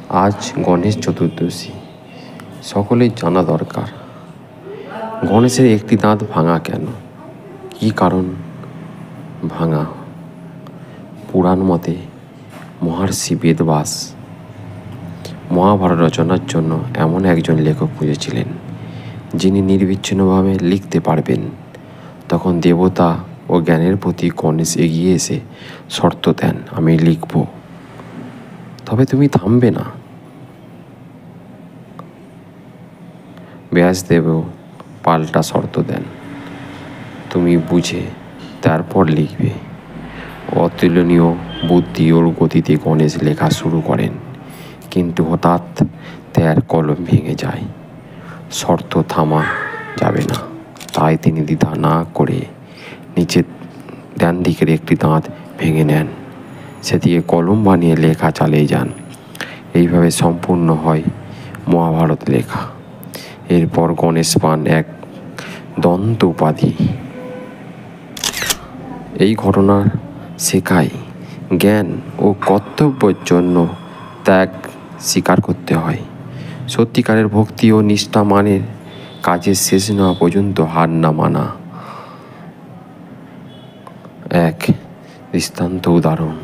আজ গণেশ চতুর্দশী, সকলের জানা দরকার গণেশের একটি দাঁত ভাঙা কেন, কী কারণ ভাঙা। পুরাণ মতে মহর্ষি বেদব্যাস মহাভারত রচনার জন্য এমন একজন লেখক খুঁজেছিলেন যিনি নির্বিচ্ছিন্নভাবে লিখতে পারবেন। তখন দেবতা ও জ্ঞানের প্রতি গণেশ এগিয়ে এসে শর্ত দেন, আমি লিখব, তবে তুমি থামবে না। ব্যাসদেবও পাল্টা শর্ত দেন, তুমি বুঝে তারপর লিখবে। অতুলনীয় বুদ্ধি ওর গতিতে গণেশ লেখা শুরু করেন, কিন্তু হঠাৎ তার কলম ভেঙে যায়। শর্ত থামা যাবে না, তাই তিনি দ্বিধা না করে নিচের ডান দিকের একটি দাঁত ভেঙে নেন, সেদিকে কলম বানিয়ে লেখা চালিয়ে যান। এইভাবে সম্পূর্ণ হয় মহাভারত লেখা। এরপর গণেশ পান এক দন্ত উপাধি। এই ঘটনা শেখায় জ্ঞান ও কর্তব্যের জন্য ত্যাগ স্বীকার করতে হয়। সত্যিকারের ভক্তি ও নিষ্ঠা মানের কাজের শেষ না পর্যন্ত হার না মানা। এক দৃষ্টান্ত উদাহরণ।